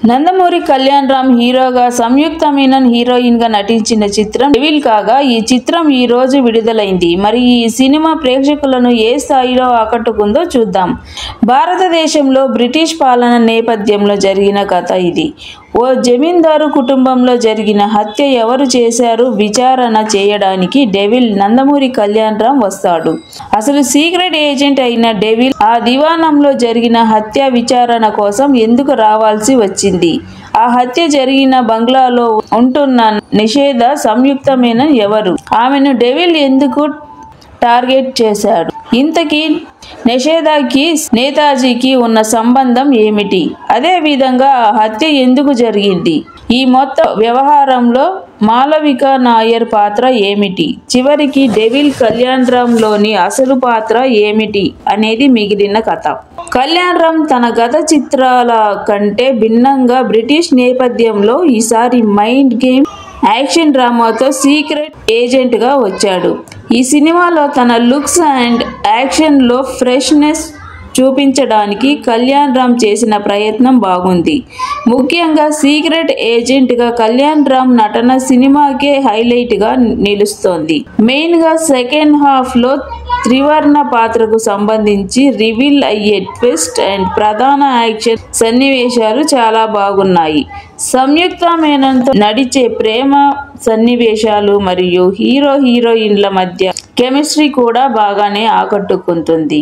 నందమూరి కళ్యాణ్ రామ్ హీరోగా సంయుక్త మీనన్ హీరోయిన్ గా నటించిన చిత్రం డెవిల్ కాగా ఈ చిత్రం ఈ రోజు విడుదలైంది. మరి ఈ సినిమా ప్రేక్షకులను ఏ స్థాయిలో ఆకట్టుకుందో చూద్దాం. భారతదేశంలో బ్రిటిష్ పాలన నేపథ్యంలో జరిగిన కథ ఇది. ఓ జమీందారు కుటుంబంలో జరిగిన హత్య ఎవరు చేశారు విచారణ చేయడానికి డెవిల్ నందమూరి కళ్యాణ్ రామ్ వస్తాడు. అసలు సీక్రెట్ ఏజెంట్ అయిన డెవిల్ ఆ దివాణంలో జరిగిన హత్య విచారణ కోసం ఎందుకు రావాల్సి వచ్చింది? ఆ హత్య జరిగిన బంగ్లాలో ఉంటున్న నిషేధ సంయుక్త మీనన్ ఎవరు? ఆమెను డెవిల్ ఎందుకు టార్గెట్ చేశాడు? ఇంతకీ నిషేధకి నేతాజీకి ఉన్న సంబంధం ఏమిటి? అదే విధంగా ఆ హత్య ఎందుకు జరిగింది? ఈ మొత్తం వ్యవహారంలో మాలవిక నాయర్ పాత్ర ఏమిటి? చివరికి డెవిల్ కళ్యాణ్ రామ్ లోని అసలు పాత్ర ఏమిటి అనేది మిగిలిన కథ. కళ్యాణ్ రామ్ తన గత చిత్రాల కంటే భిన్నంగా బ్రిటిష్ నేపథ్యంలో ఈసారి మైండ్ గేమ్ యాక్షన్ డ్రామాతో సీక్రెట్ ఏజెంట్ గా వచ్చాడు. ఈ సినిమాలో తన లుక్స్ అండ్ యాక్షన్ లో ఫ్రెష్నెస్ చూపించడానికి కళ్యాణ్ రామ్ చేసిన ప్రయత్నం బాగుంది. ముఖ్యంగా సీక్రెట్ ఏజెంట్ గా కళ్యాణ్ రామ్ నటన సినిమాకే హైలైట్ గా నిలుస్తోంది. మెయిన్ గా సెకండ్ హాఫ్ లో త్రివర్ణ పాత్రకు సంబంధించి రివీల్ అయ్యే ట్విస్ట్ అండ్ ప్రధాన యాక్షన్ సన్నివేశాలు చాలా బాగున్నాయి. సంయుక్త మీనన్ తో నడిచే ప్రేమ సన్నివేశాలు మరియు హీరోయిన్ల మధ్య కెమిస్ట్రీ కూడా బాగానే ఆకట్టుకుంటుంది.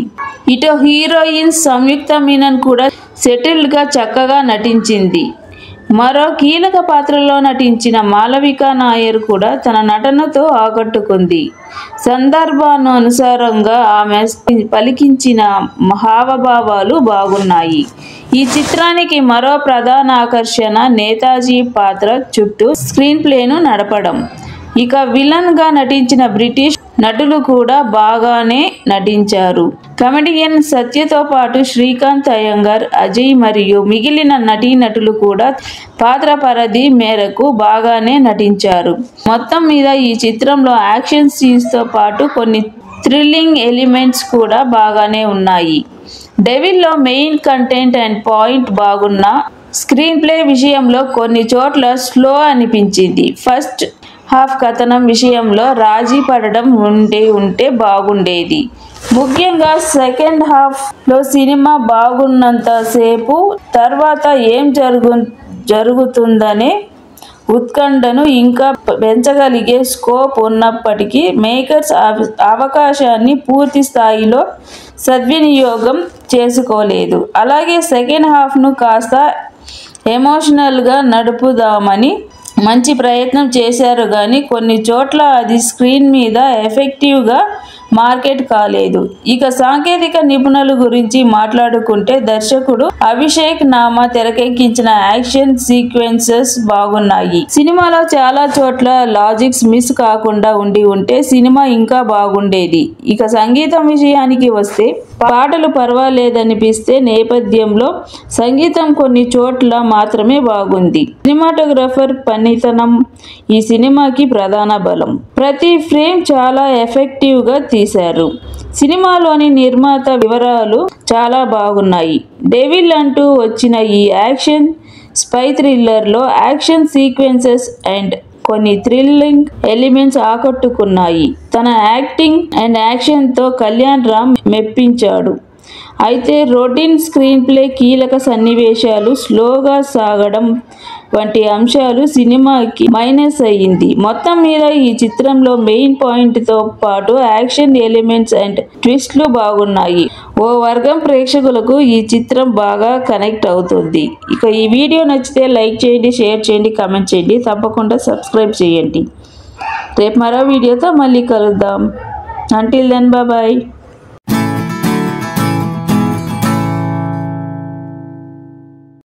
ఇటు హీరోయిన్ సంయుక్త మీనన్ కూడా సెటిల్డ్ గా చక్కగా నటించింది. మరో కీలక పాత్రలో నటించిన మాలవిక నాయర్ కూడా తన నటనతో ఆకట్టుకుంది. సందర్భానుసారంగా ఆమె పలికించిన హావభావాలు బాగున్నాయి. ఈ చిత్రానికి మరో ప్రధాన ఆకర్షణ నేతాజీ పాత్ర చుట్టూ స్క్రీన్ ప్లేను నడపడం. ఇక విలన్ గా నటించిన బ్రిటిష్ నటులు కూడా బాగానే నటించారు. కమెడియన్ సత్యతో పాటు శ్రీకాంత్ అయ్యంగార్, అజయ్ మరియు మిగిలిన నటీనటులు కూడా పాత్ర పరిధి మేరకు బాగానే నటించారు. మొత్తం మీద ఈ చిత్రంలో యాక్షన్ సీన్స్ తో పాటు కొన్ని థ్రిల్లింగ్ ఎలిమెంట్స్ కూడా బాగానే ఉన్నాయి. డెవిల్లో మెయిన్ కంటెంట్ అండ్ పాయింట్ బాగున్నా స్క్రీన్ ప్లే విషయంలో కొన్ని చోట్ల స్లో అనిపించింది. ఫస్ట్ హాఫ్ కథనం విషయంలో రాజీ పడడం ఉంటే బాగుండేది. ముఖ్యంగా సెకండ్ హాఫ్ లో సినిమా బాగున్నంత సేపు తర్వాత ఏం జరుగుతుందనే ఉత్కంఠను ఇంకా పెంచగలిగే స్కోప్ ఉన్నప్పటికీ మేకర్స్ అవకాశాన్ని పూర్తి స్థాయిలో సద్వినియోగం చేసుకోలేదు. అలాగే సెకండ్ హాఫ్ను కాస్త ఎమోషనల్గా నడుపుదామని మంచి ప్రయత్నం చేశారు కానీ కొన్ని చోట్ల అది స్క్రీన్ మీద ఎఫెక్టివ్గా మార్కెట్ కాలేదు. ఇక సాంకేతిక నిపుణుల గురించి మాట్లాడుకుంటే దర్శకుడు అభిషేక్ నామా తెరకెక్కించిన యాక్షన్ సీక్వెన్సెస్ బాగున్నాయి. సినిమాలో చాలా చోట్ల లాజిక్స్ మిస్ కాకుండా ఉంటే సినిమా ఇంకా బాగుండేది. ఇక సంగీతం విషయానికి వస్తే పాటలు పర్వాలేదనిపిస్తే నేపథ్యంలో సంగీతం కొన్ని చోట్ల మాత్రమే బాగుంది. సినిమాటోగ్రఫర్ పనితనం ఈ సినిమాకి ప్రధాన బలం. ప్రతి ఫ్రేమ్ చాలా ఎఫెక్టివ్ గా తీశారు. సినిమాలోని నిర్మాత వివరాలు చాలా బాగున్నాయి. డెవిల్ అంటూ వచ్చిన ఈ యాక్షన్ స్పై థ్రిల్లర్ లో యాక్షన్ సీక్వెన్సెస్ అండ్ కొన్ని థ్రిల్లింగ్ ఎలిమెంట్స్ ఆకట్టుకున్నాయి. తన యాక్టింగ్ అండ్ యాక్షన్ తో కళ్యాణ్ రామ్ మెప్పించాడు. అయితే రొటీన్ స్క్రీన్ ప్లే, కీలక సన్నివేశాలు స్లోగా సాగడం వంటి అంశాలు సినిమాకి మైనస్ అయ్యింది. మొత్తం మీద ఈ చిత్రంలో మెయిన్ పాయింట్ తో పాటు యాక్షన్ ఎలిమెంట్స్ అండ్ ట్విస్ట్లు బాగున్నాయి. ఓ వర్గం ప్రేక్షకులకు ఈ చిత్రం బాగా కనెక్ట్ అవుతుంది. ఇక ఈ వీడియో నచ్చితే లైక్ చేయండి, షేర్ చేయండి, కామెంట్ చేయండి, తప్పకుండా సబ్స్క్రైబ్ చేయండి. రేపు మరో వీడియోతో మళ్ళీ కలుద్దాం. Until then bye.